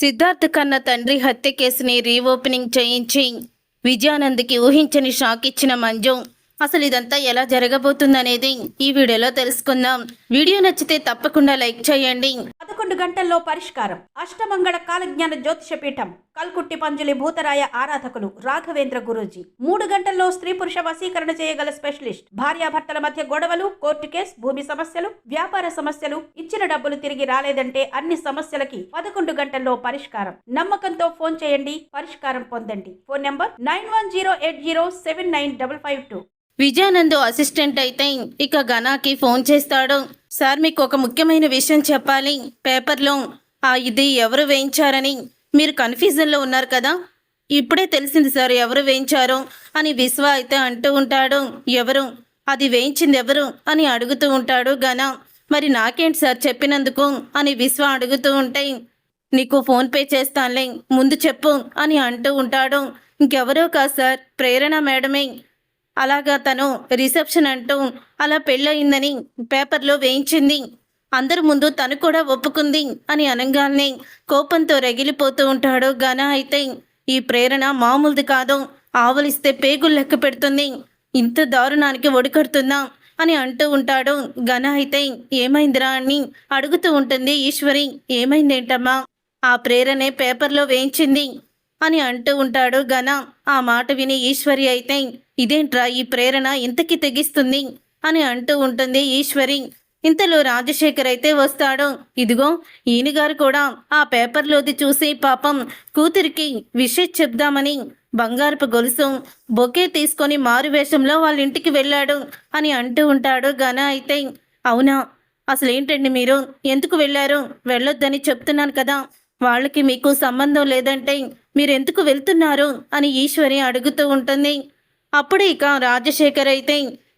సిద్ధార్థ్ కన్న తండ్రి హత్య కేసుని రీఓపెనింగ్ చేయించి విజయానంద్కి ఊహించని షాక్ ఇచ్చిన మంజు. అసలు ఇదంతా ఎలా జరగబోతుందనేది ఈ వీడియోలో తెలుసుకుందాం. వీడియో నచ్చితే తప్పకుండా లైక్ చేయండి. 11 గంటల్లో పరిష్కారం. అష్టమంగళ కాలజ్ఞాన జ్యోతిష పీఠం, కల్కుట్టి పంజులి భూతరాయ ఆరాధకులు రాఘవేంద్ర గురూజీ. 3 గంటల్లో స్త్రీ పురుష వశీకరణ చేయగల స్పెషలిస్ట్. భార్యాభర్తల మధ్య గొడవలు, కోర్టు కేసు, భూమి సమస్యలు, వ్యాపార సమస్యలు, ఇచ్చిన డబ్బులు తిరిగి రాలేదంటే అన్ని సమస్యలకి 11 గంటల్లో పరిష్కారం. నమ్మకంతో ఫోన్ చేయండి, పరిష్కారం పొందండి. Phone number 9108079552. విజయానంద్ అసిస్టెంట్ అయితే ఇక గనాకి ఫోన్ చేస్తాడు. సార్, మీకు ఒక ముఖ్యమైన విషయం చెప్పాలి. పేపర్లో ఇది ఎవరు వేయించారని మీరు కన్ఫ్యూజన్లో ఉన్నారు కదా. ఇప్పుడే తెలిసింది సార్ ఎవరు వేయించారో అని విశ్వ అయితే అంటూ ఉంటాడు. ఎవరు అది వేయించింది ఎవరు అని అడుగుతూ ఉంటాడు గనా. మరి నాకేంటి సార్ చెప్పినందుకు అని విశ్వ అడుగుతూ ఉంటే, నీకు ఫోన్పే చేస్తానులే, ముందు చెప్పు అని అంటూ ఉంటాడు. ఇంకెవరో కాదు సార్, ప్రేరణ మేడమే. అలాగా తను రిసెప్షన్ అంటూ అలా పెళ్ళయిందని పేపర్లో వేయించింది. అందరి ముందు తను కూడా ఒప్పుకుంది అని అనగానే కోపంతో రగిలిపోతూ ఉంటాడు గనా. అయితే ఈ ప్రేరణ మామూలుది కాదు, ఆవలిస్తే పేగులు లెక్క పెడుతుంది, ఇంత దారుణానికి ఒడికడుతుందా అని అంటూ ఉంటాడు గనా. అయితే ఏమైందిరా అని అడుగుతూ ఉంటుంది ఈశ్వరి. ఏమైందేంటమ్మా, ఆ ప్రేరణే పేపర్లో వేయించింది అని అంటూ ఉంటాడు గనా. ఆ మాట విని ఈశ్వరి అయితే, ఇదేంట్రా ఈ ప్రేరణ ఇంతకీ తెగిస్తుంది అని అంటూ ఉంటుంది ఈశ్వరి. ఇంతలో రాజశేఖర్ అయితే వస్తాడు. ఇదిగో ఈయనగారు కూడా ఆ పేపర్లోది చూసి పాపం కూతురికి విషయం చెప్దామని బంగారపు గొలుసు బొకే తీసుకొని మారువేషంలో వాళ్ళ ఇంటికి వెళ్ళాడు అని అంటూ ఉంటాడు గనా. అయితే అవునా, అసలు ఏంటండి మీరు, ఎందుకు వెళ్ళారు? వెళ్ళొద్దని చెప్తున్నాను కదా, వాళ్ళకి మీకు సంబంధం లేదంటే మీరెందుకు వెళ్తున్నారు అని ఈశ్వరి అడుగుతూ ఉంటుంది. అప్పుడు ఇక రాజశేఖర్ అయితే,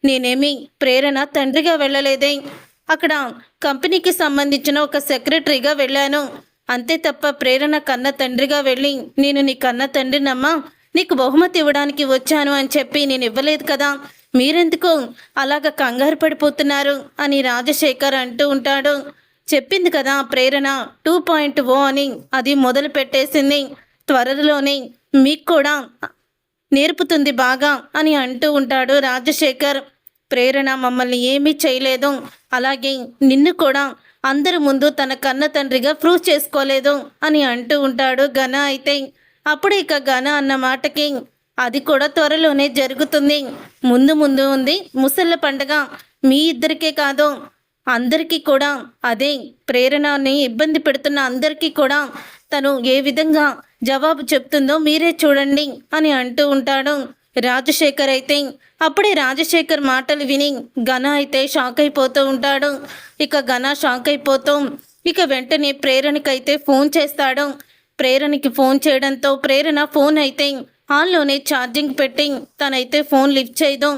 నేనేమి ప్రేరణ తండ్రిగా వెళ్ళలేదే, అక్కడ కంపెనీకి సంబంధించిన ఒక సెక్రటరీగా వెళ్ళాను అంతే తప్ప ప్రేరణ కన్న తండ్రిగా వెళ్ళి నేను నీ కన్న తండ్రినమ్మా, నీకు బహుమతి ఇవ్వడానికి వచ్చాను అని చెప్పి నేను ఇవ్వలేదు కదా, మీరెందుకు అలాగ కంగారు పడిపోతున్నారు అని రాజశేఖర్ అంటూ ఉంటాడు. చెప్పింది కదా ప్రేరణ 2.0 అని, అది మొదలు పెట్టేసింది, త్వరలోనే మీకు కూడా నేర్పుతుంది బాగా అని అంటూ ఉంటాడు రాజశేఖర్. ప్రేరణ మమ్మల్ని ఏమీ చేయలేదు, అలాగే నిన్ను కూడా అందరి ముందు తన కన్న తండ్రిగా ప్రూవ్ చేసుకోలేదు అని అంటూ ఉంటాడు గనా. అయితే అప్పుడు ఇక గనా అన్న మాటకి, అది కూడా త్వరలోనే జరుగుతుంది, ముందు ముందు ఉంది ముసళ్ళ పండగ, మీ ఇద్దరికే కాదు అందరికీ కూడా, అదే ప్రేరణని ఇబ్బంది పెడుతున్న అందరికీ కూడా తను ఏ విధంగా జవాబు చెప్తుందో మీరే చూడండి అని అంటూ ఉంటాడు రాజశేఖర్. అయితే అప్పుడే రాజశేఖర్ మాటలు విని గనా అయితే షాక్ అయిపోతూ ఉంటాడు. ఇక గనా షాక్ అయిపోతూ ఇక వెంటనే ప్రేరణకైతే ఫోన్ చేస్తాడు. ప్రేరణకి ఫోన్ చేయడంతో ప్రేరణ ఫోన్ అయితే హాల్లోనే ఛార్జింగ్ పెట్టి తనైతే ఫోన్ లిఫ్ట్ చేయదు.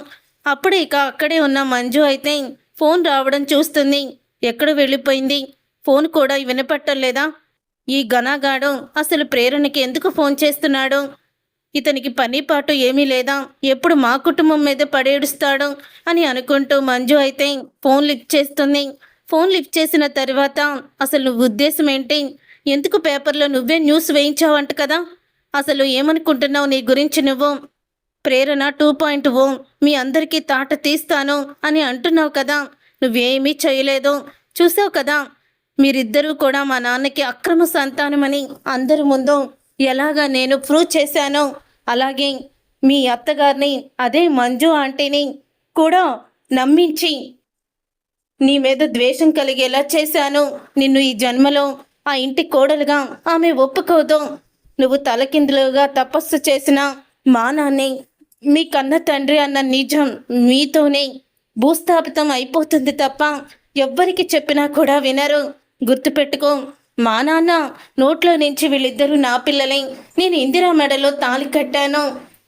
అప్పుడే ఇక అక్కడే ఉన్న మంజు అయితే ఫోన్ రావడం చూస్తుంది. ఎక్కడ వెళ్ళిపోయింది, ఫోన్ కూడా వినపట్టం లేదా, ఈ గనాగాడు అసలు ప్రేరణకి ఎందుకు ఫోన్ చేస్తున్నాడు, ఇతనికి పని పాటు ఏమీ లేదా, ఎప్పుడు మా కుటుంబం మీద పడేడుస్తాడు అని అనుకుంటూ మంజు అయితే ఫోన్ లిఫ్ట్ చేస్తుంది. ఫోన్ లిఫ్ట్ చేసిన తర్వాత, అసలు నువ్వు ఉద్దేశం ఏంటి, ఎందుకు పేపర్లో నువ్వే న్యూస్ వేయించావంట కదా, అసలు ఏమనుకుంటున్నావు నీ గురించి నువ్వు, ప్రేరణ 2.0 మీ అందరికీ తాట తీస్తాను అని అంటున్నావు కదా, నువ్వేమీ చేయలేదు, చూసావు కదా మీరిద్దరూ కూడా మా నాన్నకి అక్రమ సంతానమని అందరి ముందు ఎలాగా నేను ప్రూవ్ చేశానో, అలాగే మీ అత్తగారిని అదే మంజు ఆంటీని కూడా నమ్మించి నీ మీద ద్వేషం కలిగేలా చేశాను. నిన్ను ఈ జన్మలో ఆ ఇంటి కోడలుగా ఆమె ఒప్పుకోదు. నువ్వు తలకిందులుగా తపస్సు చేసిన మా నాన్నే మీ కన్న తండ్రి అన్న నిజం మీతోనే భూస్థాపితం అయిపోతుంది తప్ప ఎవ్వరికి చెప్పినా కూడా వినరు. గుర్తుపెట్టుకో, మా నాన్న నోట్లో నుంచి వీళ్ళిద్దరూ నా పిల్లలే, నేను ఇందిరా మెడలో తాళి కట్టాను,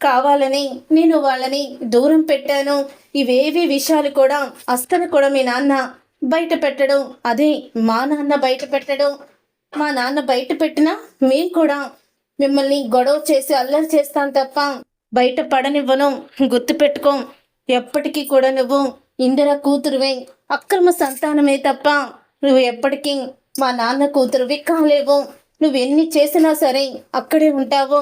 కావాలని నేను వాళ్ళని దూరం పెట్టాను. ఇవేవి విషయాలు కూడా అస్తను కూడా మీ నాన్న బయట పెట్టడం, అదే మా నాన్న బయట పెట్టడం. మా నాన్న బయట పెట్టినా మేము కూడా మిమ్మల్ని గొడవ చేసి అల్లరి చేస్తాను తప్ప బయట పడనివ్వను. గుర్తుపెట్టుకో, ఎప్పటికీ కూడా నువ్వు ఇందిరా కూతురువే, అక్రమ సంతానమే తప్ప నువ్వు ఎప్పటికీ మా నాన్న కూతురువి కాలేవు నువ్వెన్ని చేసినా సరే అక్కడే ఉంటావు.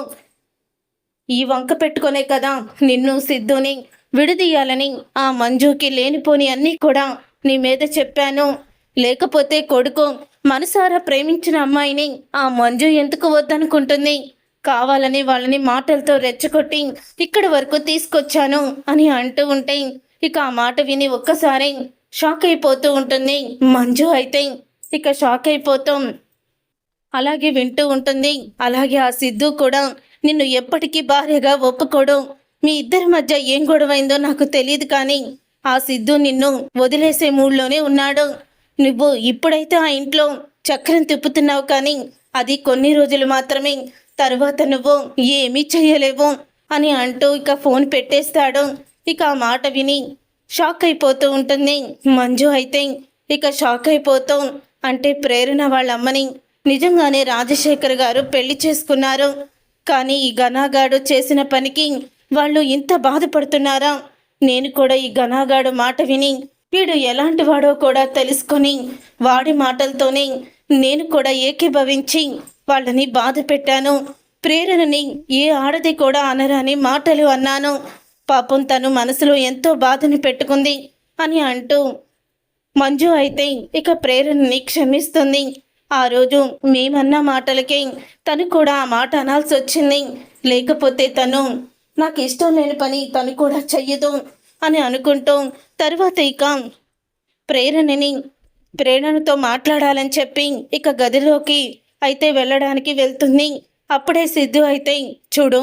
ఈ వంక పెట్టుకునే కదా నిన్ను సిద్ధుని విడదీయాలని ఆ మంజుకి లేనిపోని అన్నీ కూడా నీ మీద చెప్పాను. లేకపోతే కొడుకు మనసారా ప్రేమించిన అమ్మాయిని ఆ మంజు ఎందుకు వద్దనుకుంటుంది? కావాలని వాళ్ళని మాటలతో రెచ్చగొట్టి ఇక్కడి వరకు తీసుకొచ్చాను అని అంటూ ఉంటే ఇక ఆ మాట విని ఒక్కసారి షాక్ అయిపోతూ ఉంటుంది మంజు. అయితే ఇక షాక్ అయిపోతాం అలాగే వింటూ ఉంటుంది. అలాగే ఆ సిద్ధు కూడా నిన్ను ఎప్పటికీ భార్యగా ఒప్పుకోడు. మీ ఇద్దరి మధ్య ఏం గొడవైందో నాకు తెలియదు, కానీ ఆ సిద్ధు నిన్ను వదిలేసే మూడ్లోనే ఉన్నాడు. నువ్వు ఇప్పుడైతే ఆ ఇంట్లో చక్రం తిప్పుతున్నావు, కానీ అది కొన్ని రోజులు మాత్రమే. తరువాత నువ్వు ఏమీ చెయ్యలేవు అని అంటూ ఇక ఫోన్ పెట్టేస్తాడు. ఇక ఆ మాట విని షాక్ అయిపోతూ ఉంటుంది మంజు. అయితే ఇక షాక్ అయిపోతాం. అంటే ప్రేరణ వాళ్ళ అమ్మని నిజంగానే రాజశేఖర్ గారు పెళ్లి చేసుకున్నారు, కానీ ఈ గనాగాడు చేసిన పనికి వాళ్ళు ఇంత బాధపడుతున్నారా? నేను కూడా ఈ గనాగాడు మాట విని వీడు ఎలాంటి వాడో కూడా తెలుసుకొని వాడి మాటలతోనే నేను కూడా ఏకీభవించి వాళ్ళని బాధ పెట్టాను. ప్రేరణని ఏ ఆడది కూడా అనరాని మాటలు అన్నాను. పాపం తను మనసులో ఎంతో బాధని పెట్టుకుంది అని అంటూ మంజు అయితే ఇక ప్రేరణని క్షమిస్తుంది. ఆ రోజు మేమన్న మాటలకే తను కూడా ఆ మాట అనాల్సి వచ్చింది. లేకపోతే తను నాకు ఇష్టం లేని పని తను కూడా చెయ్యదు అని అనుకుంటూ తర్వాత ఇక ప్రేరణతో మాట్లాడాలని చెప్పి ఇక గదిలోకి అయితే వెళ్ళడానికి వెళ్తుంది. అప్పుడే సిద్ధు అయితే చూడు,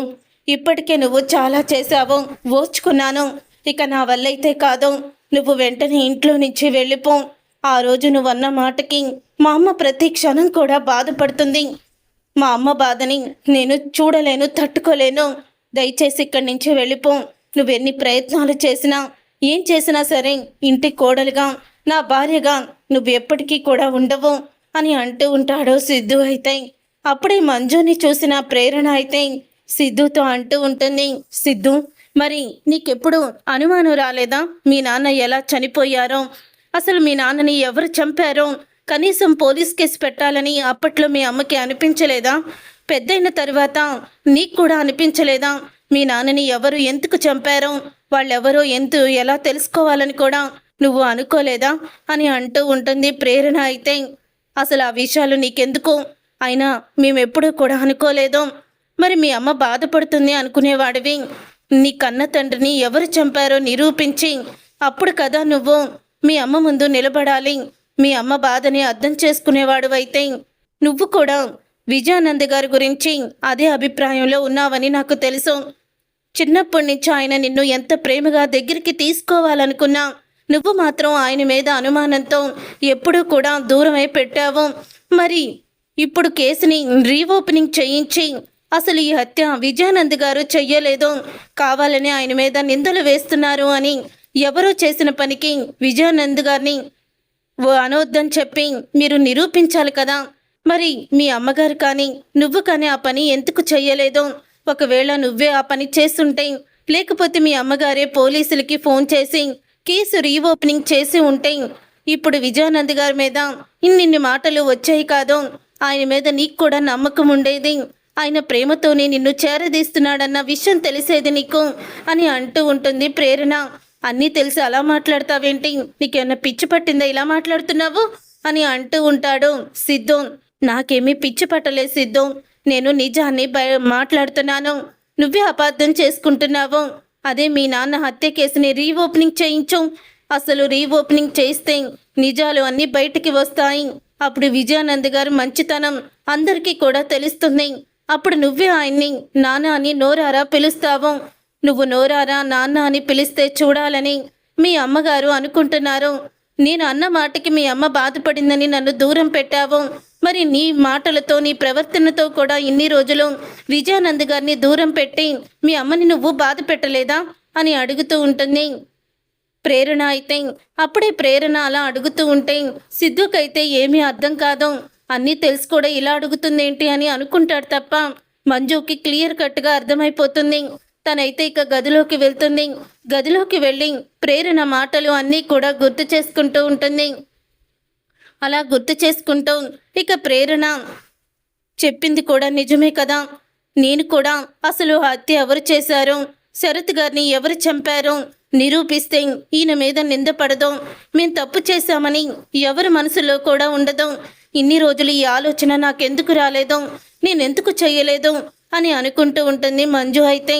ఇప్పటికే నువ్వు చాలా చేశావు, ఓర్చుకున్నాను. ఇక నా వల్ల అయితే కాదు, నువ్వు వెంటనే ఇంట్లో నుంచి వెళ్ళిపో. ఆ రోజు నువ్వన్న మాటకి మా అమ్మ ప్రతి క్షణం కూడా బాధపడుతుంది. మా అమ్మ బాధని నేను చూడలేను, తట్టుకోలేను. దయచేసి ఇక్కడి నుంచి వెళ్ళిపో. నువ్వెన్ని ప్రయత్నాలు చేసినా ఏం చేసినా సరే ఇంటి కోడలుగా నా భార్యగా నువ్వు ఎప్పటికీ కూడా ఉండవు అని అంటూ ఉంటాడు సిద్ధు. అయితే అప్పుడే మంజుని చూసిన ప్రేరణ అయితే సిద్ధుతో అంటూ ఉంటుంది, సిద్ధు మరి నీకెప్పుడు అనుమానం రాలేదా మీ నాన్న ఎలా చనిపోయారో? అసలు మీ నాన్నని ఎవరు చంపారో కనీసం పోలీస్ కేసు పెట్టాలని అప్పట్లో మీ అమ్మకి అనిపించలేదా? పెద్దయిన తర్వాత నీకు కూడా అనిపించలేదా మీ నాన్నని ఎవరు ఎందుకు చంపారో, వాళ్ళెవరో ఎలా తెలుసుకోవాలని కూడా నువ్వు అనుకోలేదా అని అంటూ ఉంటుంది ప్రేరణ. అయితే అసలు ఆ విషయాలు నీకెందుకు? అయినా మేమెప్పుడూ కూడా అనుకోలేదు. మరి మీ అమ్మ బాధపడుతుంది అనుకునేవాడివి. నీ కన్న తండ్రిని ఎవరు చంపారో నిరూపించి అప్పుడు కదా నువ్వు మీ అమ్మ ముందు నిలబడాలి. మీ అమ్మ బాధని అర్థం చేసుకునేవాడు అయితే నువ్వు కూడా విజయానంద్ గారి గురించి అదే అభిప్రాయంలో ఉన్నావని నాకు తెలుసు. చిన్నప్పటి నుంచి ఆయన నిన్ను ఎంత ప్రేమగా దగ్గరికి తీసుకోవాలనుకున్నా నువ్వు మాత్రం ఆయన మీద అనుమానంతో ఎప్పుడూ కూడా దూరమై పెట్టావు. మరి ఇప్పుడు కేసుని రీఓపెనింగ్ చేయించి అసలు ఈ హత్య విజయానంద్ గారు చెయ్యలేదు, కావాలని ఆయన మీద నిందలు వేస్తున్నారు అని ఎవరో చేసిన పనికి విజయానంద్ గారిని అనవద్దని చెప్పి మీరు నిరూపించాలి కదా. మరి మీ అమ్మగారు కానీ నువ్వు కానీ ఆ పని ఎందుకు చెయ్యలేదు? ఒకవేళ నువ్వే ఆ పని చేస్తుంటే, లేకపోతే మీ అమ్మగారే పోలీసులకి ఫోన్ చేసి కేసు రీఓపెనింగ్ చేసి ఉంటే ఇప్పుడు విజయానంద్ గారి మీద ఇన్నిన్ని మాటలు వచ్చాయి కాదు. ఆయన మీద నీకు కూడా నమ్మకం ఉండేది. ఆయన ప్రేమతోనే నిన్ను చేరదీస్తున్నాడన్న విషయం తెలిసేది నీకు అని అంటూ ఉంటుంది ప్రేరణ. అన్నీ తెలిసి అలా మాట్లాడతావేంటి? నీకేమన్నా పిచ్చి పట్టిందా ఇలా మాట్లాడుతున్నావు అని అంటూ ఉంటాడు సిద్ధు. నాకేమీ పిచ్చి పట్టలేదు సిద్ధు, నేను నిజాన్ని మాట్లాడుతున్నాను. నువ్వే అపార్థం చేసుకుంటున్నావు. అదే మీ నాన్న హత్య కేసుని రీఓపెనింగ్ చేయించు. అసలు రీఓపెనింగ్ చేస్తే నిజాలు అన్నీ బయటికి వస్తాయి. అప్పుడు విజయానంద్ గారు మంచితనం అందరికీ కూడా తెలుస్తుంది. అప్పుడు నువ్వే ఆయన్ని నాన్న అని నోరారా పిలుస్తావు. నువ్వు నోరారా నాన్న అని పిలిస్తే చూడాలని మీ అమ్మగారు అనుకుంటున్నారు. నేను అన్న మాటకి మీ అమ్మ బాధపడిందని నన్ను దూరం పెట్టావు. మరి నీ మాటలతో నీ ప్రవర్తనతో కూడా ఇన్ని రోజులు విజయానంద్ గారిని దూరం పెట్టి మీ అమ్మని నువ్వు బాధ పెట్టలేదా అని అడుగుతూ ఉంటుంది ప్రేరణ. అయితే అప్పుడే ప్రేరణ అలా అడుగుతూ ఉంటే సిద్ధుకైతే ఏమీ అర్థం కాదు. అన్నీ తెలిసి కూడా ఇలా అడుగుతుందేంటి అని అనుకుంటాడు తప్ప మంజుకి క్లియర్ కట్గా అర్థమైపోతుంది. తనైతే ఇక గదిలోకి వెళ్తుంది. గదిలోకి వెళ్ళి ప్రేరణ మాటలు అన్నీ కూడా గుర్తు చేసుకుంటూ ఉంటుంది. అలా గుర్తు చేసుకుంటూ ఇక ప్రేరణ చెప్పింది కూడా నిజమే కదా. నేను కూడా అసలు హత్య ఎవరు చేశారు, శరత్ గారిని ఎవరు చంపారు నిరూపిస్తే ఈయన మీద నింద పడదు, మేం తప్పు చేశామని ఎవరి మనసులో కూడా ఉండదు. ఇన్ని రోజులు ఈ ఆలోచన నాకెందుకు రాలేదు, నేనెందుకు చేయలేదు అని అనుకుంటూ ఉంటుంది మంజు. అయితే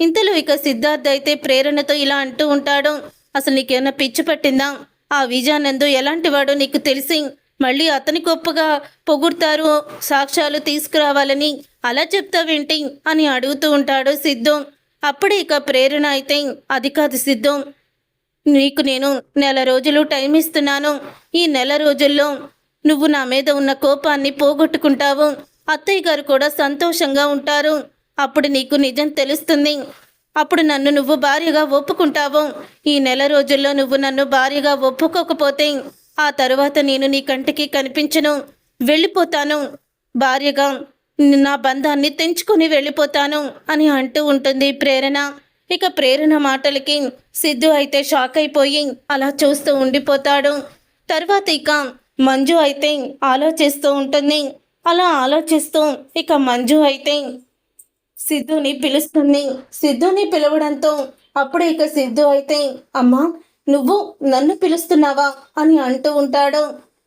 ఇంతలో ఇక సిద్ధార్థ్ అయితే ప్రేరణతో ఇలా అంటూ ఉంటాడు, అసలు నీకేమైనా పిచ్చి పట్టిందా? ఆ విజయానందు ఎలాంటి వాడో నీకు తెలిసి మళ్ళీ అతని గొప్పగా పొగుడతారు, సాక్ష్యాలు తీసుకురావాలని అలా చెప్తావేంటి అని అడుగుతూ ఉంటాడు సిద్ధు. అప్పుడే ఇక ప్రేరణ అయితే, అది కాదు సిద్ధు, నీకు నేను నెల రోజులు టైం ఇస్తున్నాను. ఈ నెల రోజుల్లో నువ్వు నా మీద ఉన్న కోపాన్ని పోగొట్టుకుంటావు, అత్తయ్య గారు కూడా సంతోషంగా ఉంటారు. అప్పుడు నీకు నిజం తెలుస్తుంది. అప్పుడు నన్ను నువ్వు భార్యగా ఒప్పుకుంటావు. ఈ నెల రోజుల్లో నువ్వు నన్ను భార్యగా ఒప్పుకోకపోతే ఆ తరువాత నేను నీ కంటికి కనిపించను, వెళ్ళిపోతాను, భార్యగా నా బంధాన్ని తెంచుకొని వెళ్ళిపోతాను అని అంటూ ఉంటుంది ప్రేరణ. ఇక ప్రేరణ మాటలకి సిద్ధు అయితే షాక్ అయిపోయి అలా చూస్తూ ఉండిపోతాడు. తర్వాత ఇక మంజు అయితే ఆలోచిస్తూ ఉంటుంది. అలా ఆలోచిస్తూ ఇక మంజు అయితే సిద్ధుని పిలుస్తుంది. సిద్ధుని పిలవడంతో అప్పుడు ఇక సిద్ధు అయితే, అమ్మా నువ్వు నన్ను పిలుస్తున్నావా అని అంటూ ఉంటాడు.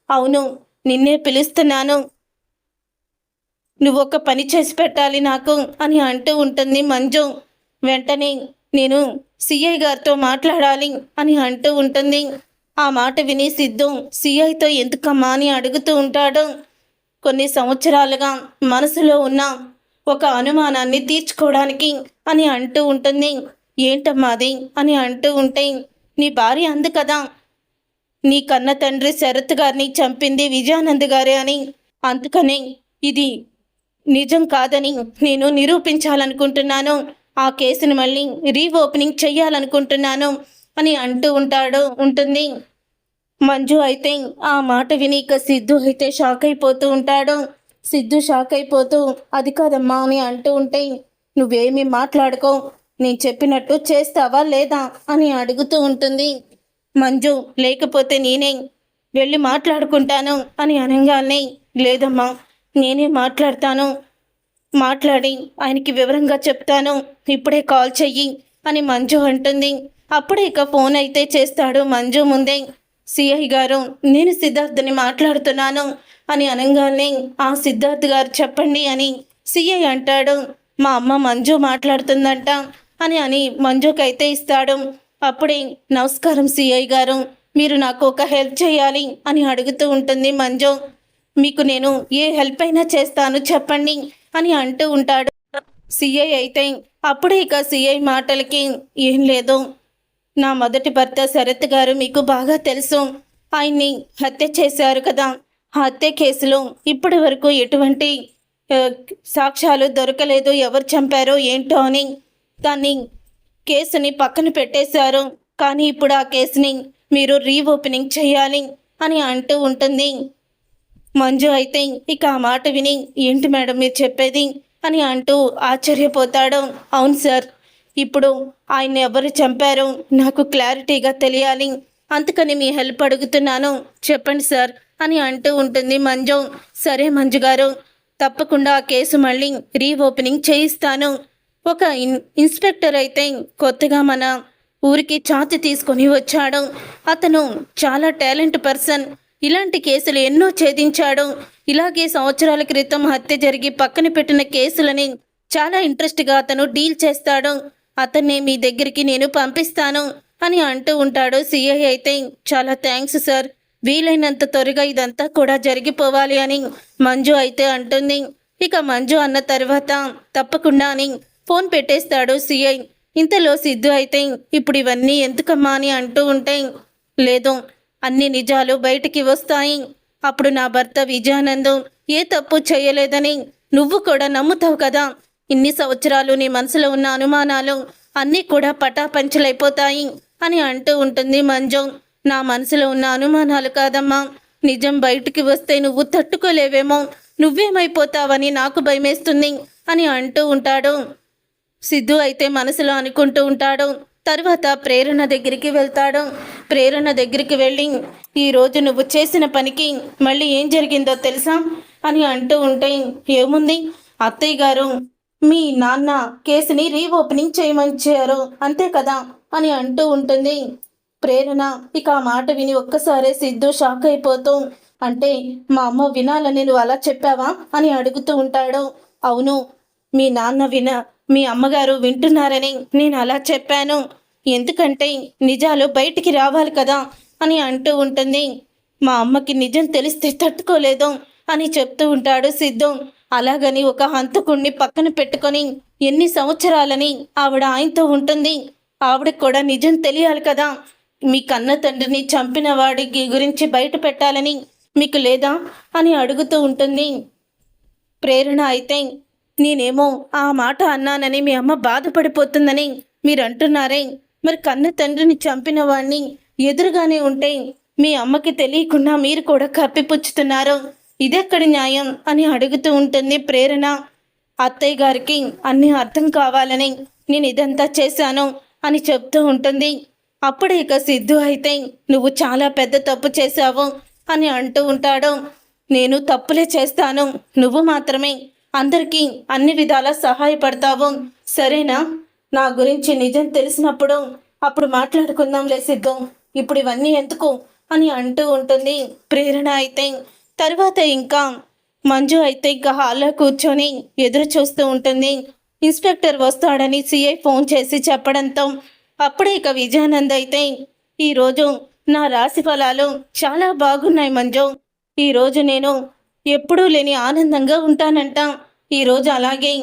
అవును, నిన్నే పిలుస్తున్నాను, నువ్వొక పని చేసి పెట్టాలి నాకు అని అంటూ ఉంటుంది మంజు. వెంటనే నేను సిఐ గారితో మాట్లాడాలి అని అంటూ ఉంటుంది. ఆ మాట విని సిద్ధు సిఐతో ఎందుకమ్మా అని అడుగుతూ ఉంటాడు. కొన్ని సంవత్సరాలుగా మనసులో ఉన్న ఒక అనుమానాన్ని తీర్చుకోవడానికి అని అంటూ ఉంటుంది. ఏంటమ్మాది అని అంటూ ఉంటే, నీ భార్య అంది కదా, నీ కన్న తండ్రి శరత్ గారిని చంపింది విజయానంద్ గారే అని, అందుకని ఇది నిజం కాదని నేను నిరూపించాలనుకుంటున్నాను, ఆ కేసుని మళ్ళీ రీఓపెనింగ్ చెయ్యాలనుకుంటున్నాను అని అంటూ ఉంటుంది మంజు. అయితే ఆ మాట విని ఇక సిద్ధు అయితే షాక్ అయిపోతూ ఉంటాడు. సిద్ధు షాక్ అయిపోతూ, అది కాదమ్మా అని అంటూ ఉంటే, నువ్వేమీ మాట్లాడుకో, నేను చెప్పినట్టు చేస్తావా లేదా అని అడుగుతూ ఉంటుంది మంజు. లేకపోతే నేనే వెళ్ళి మాట్లాడుకుంటాను అని అనగానే, లేదమ్మా నేనే మాట్లాడతాను, మాట్లాడి ఆయనకి వివరంగా చెప్తాను, ఇప్పుడే కాల్ చెయ్యి అని మంజు అంటుంది. అప్పుడే ఇక ఫోన్ అయితే చేస్తాడు మంజు ముందే. సిఐ గారు, నేను సిద్ధార్థని మాట్లాడుతున్నాను అని అనగానే, ఆ సిద్ధార్థ్ గారు చెప్పండి అని సిఐ అంటాడు. మా అమ్మ మంజు మాట్లాడుతుందంట అని మంజుకైతే ఇస్తాడు. అప్పుడే, నమస్కారం సిఐ గారు, మీరు నాకు ఒక హెల్ప్ చేయాలి అని అడుగుతూ ఉంటుంది మంజు. మీకు నేను ఏ హెల్ప్ అయినా చేస్తాను చెప్పండి అని అంటూ ఉంటాడు సిఐ అయితే. అప్పుడే ఇక సిఐ మాటలకి, ఏం లేదు, నా మొదటి భర్త శరత్ గారు మీకు బాగా తెలుసు, ఆయన్ని హత్య చేశారు కదా, ఆ హత్య కేసులో ఇప్పటి వరకు ఎటువంటి సాక్ష్యాలు దొరకలేదు, ఎవరు చంపారో ఏంటో అని దాన్ని కేసుని పక్కన పెట్టేశారు. కానీ ఇప్పుడు ఆ కేసుని మీరు రీఓపెనింగ్ చేయాలి అని అంటూ ఉంటుంది మంజు. అయితే ఇక ఆ మాట విని, ఏంటి మేడం మీరు చెప్పేది అని అంటూ ఆశ్చర్యపోతాడు. అవును సార్, ఇప్పుడు ఆయన ఎవరు చంపారో నాకు క్లారిటీగా తెలియాలి, అందుకని మీ హెల్ప్ అడుగుతున్నాను, చెప్పండి సార్ అని అంటూ ఉంటుంది మంజు. సరే మంజు గారు, తప్పకుండా ఆ కేసు మళ్ళీ రీఓపెనింగ్ చేయిస్తాను. ఒక ఇన్స్పెక్టర్ అయితే కొత్తగా మన ఊరికి ఛాతి తీసుకొని వచ్చాడు. అతను చాలా టాలెంట్ పర్సన్, ఇలాంటి కేసులు ఎన్నో ఛేదించాడు. ఇలాగే సంవత్సరాల క్రితం హత్య జరిగి పక్కన పెట్టిన కేసులని చాలా ఇంట్రెస్ట్గా అతను డీల్ చేస్తాడు. అతన్ని మీ దగ్గరికి నేను పంపిస్తాను అని అంటూ ఉంటాడు సిఐ అయితే. చాలా థ్యాంక్స్ సార్, వీలైనంత త్వరగా ఇదంతా కూడా జరిగిపోవాలి అని మంజు అయితే అంటుంది. ఇక మంజు అన్న తర్వాత తప్పకుండా అని ఫోన్ పెట్టేస్తాడు సిఐ. ఇంతలో సిద్ధు అయితే, ఇప్పుడు ఇవన్నీ ఎందుకమ్మా అని అంటూ ఉంటే, లేదు, అన్ని నిజాలు బయటికి వస్తాయి, అప్పుడు నా భర్త విజయానందం ఏ తప్పు చేయలేదని నువ్వు కూడా నమ్ముతావు కదా, ఇన్ని సంవత్సరాలు నీ మనసులో ఉన్న అనుమానాలు అన్నీ కూడా పటాపంచలైపోతాయి అని అంటూ ఉంటుంది మంజు. నా మనసులో ఉన్న అనుమానాలు కాదమ్మా, నిజం బయటికి వస్తే నువ్వు తట్టుకోలేవేమో, నువ్వేమైపోతావని నాకు భయమేస్తుంది అని అంటూ ఉంటాడు సిద్ధు. అయితే మనసులో అనుకుంటూ ఉంటాడు. తర్వాత ప్రేరణ దగ్గరికి వెళ్తాడు. ప్రేరణ దగ్గరికి వెళ్ళి, ఈరోజు నువ్వు చేసిన పనికి మళ్ళీ ఏం జరిగిందో తెలుసా, అని అంటూ ఉంటే, ఏముంది అత్తయ్య గారు మీ నాన్న కేసుని రీఓపెనింగ్ చేయమనిచ్చారు అంతే కదా అని అంటూ ఉంటుంది ప్రేరణ. ఇక ఆ మాట విని ఒక్కసారే సిద్ధు షాక్ అయిపోతూ, అంటే మా అమ్మ వినాలని నువ్వు అలా చెప్పావా అని అడుగుతూ ఉంటాడు. అవును, మీ నాన్న మీ అమ్మగారు వింటున్నారని నేను అలా చెప్పాను, ఎందుకంటే నిజాలు బయటికి రావాలి కదా అని అంటూ ఉంటుంది. మా అమ్మకి నిజం తెలిస్తే తట్టుకోలేదు అని చెప్తూ ఉంటాడు సిద్ధు. అలాగని ఒక హంతకుణ్ణి పక్కన పెట్టుకొని ఎన్ని సంవత్సరాలని ఆవిడ ఆయనతో ఉంటుంది, ఆవిడకి కూడా నిజం తెలియాలి కదా. మీ కన్న తండ్రిని చంపిన వాడికి గురించి బయట పెట్టాలని మీకు లేదా అని అడుగుతూ ఉంటుంది ప్రేరణ. అయితే నేనేమో ఆ మాట అన్నానని మీ అమ్మ బాధపడిపోతుందని మీరు అంటున్నారే, మరి కన్న తండ్రిని చంపిన వాడిని ఎదురుగానే ఉంటే మీ అమ్మకి తెలియకుండా మీరు కూడా కప్పిపుచ్చుతున్నారు, ఇదెక్కడి న్యాయం అని అడుగుతూ ఉంటుంది ప్రేరణ. అత్తయ్య గారికి అన్నీ అర్థం కావాలని నేను ఇదంతా చేశాను అని చెప్తూ ఉంటుంది. అప్పుడే ఇక సిద్ధు అయితే నువ్వు చాలా పెద్ద తప్పు చేశావు అని అంటూ ఉంటాడు. నేను తప్పులే చేస్తాను, నువ్వు మాత్రమే అందరికీ అన్ని విధాలా సహాయపడతావు, సరేనా? నా గురించి నిజం తెలిసినప్పుడు అప్పుడు మాట్లాడుకుందాంలే సిద్ధు, ఇప్పుడు ఇవన్నీ ఎందుకు అని అంటూ ఉంటుంది ప్రేరణ. అయితే తర్వాత ఇంకా మంజు అయితే ఇంకా హాల్లో కూర్చొని ఎదురు చూస్తూ ఉంటుంది. ఇన్స్పెక్టర్ వస్తాడని సిఐ ఫోన్ చేసి చెప్పడంతో అప్పుడే ఇక విజయానంద్ అయితే, ఈరోజు నా రాశి ఫలాలు చాలా బాగున్నాయి మంజు, ఈరోజు నేను ఎప్పుడూ లేని ఆనందంగా ఉంటానంట, ఈరోజు అలాగే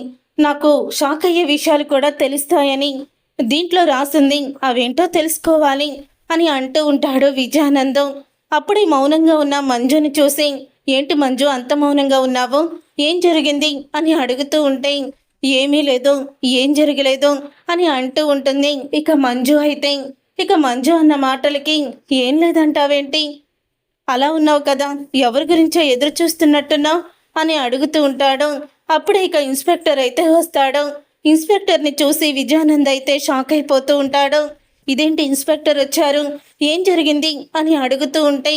నాకు షాక్ అయ్యే విషయాలు కూడా తెలుస్తాయని దీంట్లో రాసింది, అవేంటో తెలుసుకోవాలి అని అంటూ ఉంటాడు విజయానంద్. అప్పుడే మౌనంగా ఉన్న మంజుని చూసి, ఏంటి మంజు అంత మౌనంగా ఉన్నావు, ఏం జరిగింది అని అడుగుతూ ఉంటే, ఏమీ లేదు, ఏం జరగలేదు అని అంటూ ఉంటుంది ఇక మంజు. అయితే ఇక మంజు అన్న మాటలకి ఏం లేదంటావేంటి, అలా ఉన్నావు కదా, ఎవరి గురించో ఎదురు చూస్తున్నట్టున్నావు అని అడుగుతూ ఉంటాడు. అప్పుడే ఇక ఇన్స్పెక్టర్ అయితే వస్తాడు. ఇన్స్పెక్టర్ని చూసి విజయానంద్ అయితే షాక్ అయిపోతూ ఉంటాడు. ఇదేంటి ఇన్స్పెక్టర్ వచ్చారు, ఏం జరిగింది అని అడుగుతూ ఉంటే,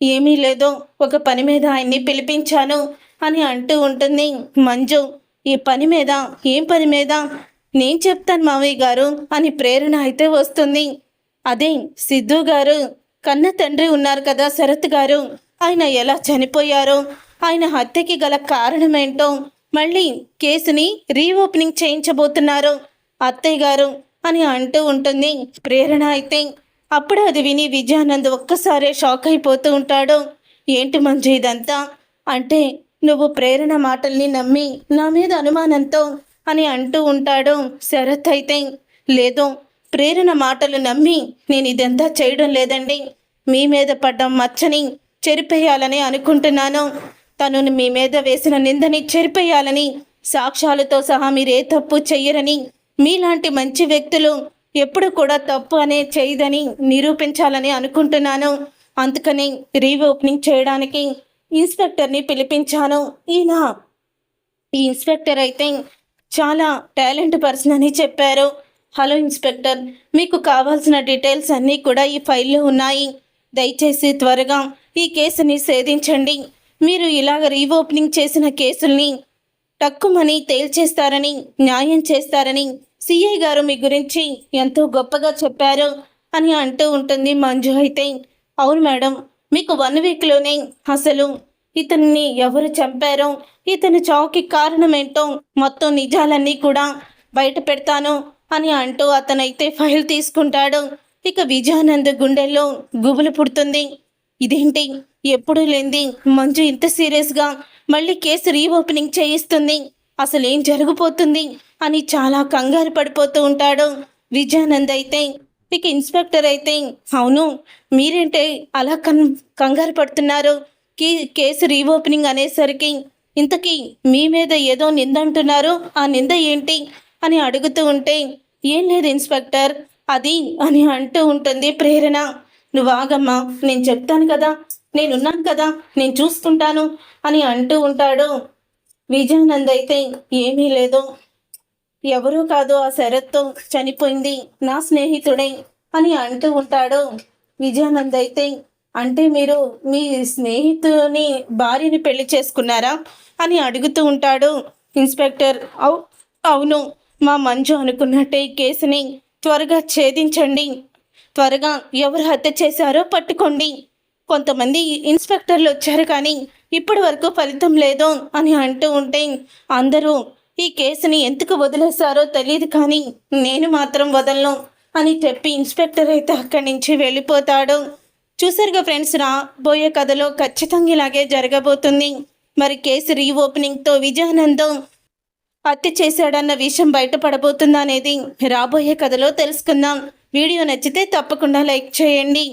ఏమీ లేదు, ఒక పని మీద ఆయన్ని పిలిపించాను అని అంటూ ఉంటుంది మంజు. ఈ పని మీద, ఏం పని మీద, నేను చెప్తాను మావయ్య గారు అని ప్రేరణ అయితే వస్తుంది. అదే సిద్ధు గారు కన్న తండ్రి ఉన్నారు కదా శరత్ గారు, ఆయన ఎలా చనిపోయారో, ఆయన హత్యకి గల కారణమేంటో, మళ్ళీ కేసుని రీఓపెనింగ్ చేయించబోతున్నారు అత్తయ్య గారు అని అంటూ ఉంటుంది ప్రేరణ. అయితే అప్పుడు అది విని విజయానంద్ ఒక్కసారే షాక్ అయిపోతూ ఉంటాడు. ఏంటి మంజు ఇదంతా, అంటే నువ్వు ప్రేరణ మాటల్ని నమ్మి నా మీద అనుమానంతో అని అంటూ ఉంటాడు. శరత్ అయితే, లేదు, ప్రేరణ మాటలు నమ్మి నేను ఇదంతా చేయడం లేదండి, మీ మీద పడ్డ మచ్చని చెరిపేయాలని అనుకుంటున్నాను, తను మీ మీద వేసిన నిందని చెరిపేయాలని, సాక్ష్యాలతో సహా మీరే తప్పు చెయ్యరని, మీలాంటి మంచి వ్యక్తులు ఎప్పుడు కూడా తప్పు అనే చేయదని నిరూపించాలని అనుకుంటున్నాను, అందుకని రీఓపెనింగ్ చేయడానికి ఇన్స్పెక్టర్ని పిలిపించాను. ఈ ఇన్స్పెక్టర్ అయితే చాలా టాలెంట్ పర్సన్ అని చెప్పారు. హలో ఇన్స్పెక్టర్, మీకు కావాల్సిన డీటెయిల్స్ అన్నీ కూడా ఈ ఫైల్లో ఉన్నాయి, దయచేసి త్వరగా ఈ కేసుని ఛేదించండి, మీరు ఇలాగ రీఓపెనింగ్ చేసిన కేసుల్ని తక్కువని తేల్చేస్తారని, న్యాయం చేస్తారని సిఐ గారు మీ గురించి ఎంతో గొప్పగా చెప్పారు అని అంటూ ఉంటుంది మంజు. అయితే అవును మేడం, మీకు 1 వీక్లోనే అసలు ఇతన్ని ఎవరు చంపారో, ఇతని చావుకి కారణమేంటో మొత్తం నిజాలన్నీ కూడా బయట పెడతాను అని అంటూ అతనైతే ఫైల్ తీసుకుంటాడు. ఇక విజయానంద్ గుండెల్లో గుబులు పుడుతుంది. ఇదేంటి, ఎప్పుడు లేంది మంజు ఇంత సీరియస్గా మళ్ళీ కేసు రీఓపెనింగ్ చేయిస్తుంది, అసలు ఏం జరగబోతుంది అని చాలా కంగారు పడిపోతూ ఉంటాడు విజయానంద్. అయితే ఇక ఇన్స్పెక్టర్ అయితే, అవును మీరేంటే అలా కంగారు పడుతున్నారు, కేసు రీఓపెనింగ్ అనేసరికి ఇంతకీ మీ మీద ఏదో నింద అంటున్నారు, ఆ నింద ఏంటి అని అడుగుతూ ఉంటే, ఏం లేదు ఇన్స్పెక్టర్ అది అని అంటూ ఉంటుంది ప్రేరణ. నువ్వు ఆగమ్మా, నేను చెప్తాను కదా, నేనున్నాను కదా, నేను చూసుకుంటాను అని అంటూ ఉంటాడు విజయానంద్. అయితే ఏమీ లేదు, ఎవరూ కాదు, ఆ శరత్తో చనిపోయింది నా స్నేహితుడే అని అంటూ ఉంటాడు విజయానంద్. అయితే అంటే మీరు మీ స్నేహితుని భార్యని పెళ్లి చేసుకున్నారా అని అడుగుతూ ఉంటాడు ఇన్స్పెక్టర్. అవును, మా మంజు అనుకున్నట్టే ఈ కేసుని త్వరగా ఛేదించండి, త్వరగా ఎవరు హత్య చేశారో పట్టుకోండి. కొంతమంది ఇన్స్పెక్టర్లు వచ్చారు కానీ ఇప్పటి వరకు ఫలితం లేదు అని అంటూ ఉంటే అందరూ ఈ కేసుని ఎందుకు వదిలేశారో తెలియదు కానీ నేను మాత్రం వదలను అని చెప్పి ఇన్స్పెక్టర్ అయితే అక్కడి నుంచి వెళ్ళిపోతాడు. చూసారుగా ఫ్రెండ్స్, రాబోయే కథలో ఖచ్చితంగా ఇలాగే జరగబోతుంది. మరి కేసు రీఓపెనింగ్తో విజయానందం హత్య చేశాడన్న విషయం బయటపడబోతుందా అనేది రాబోయే కథలో తెలుసుకుందాం. వీడియో నచ్చితే తప్పకుండా లైక్ చేయండి.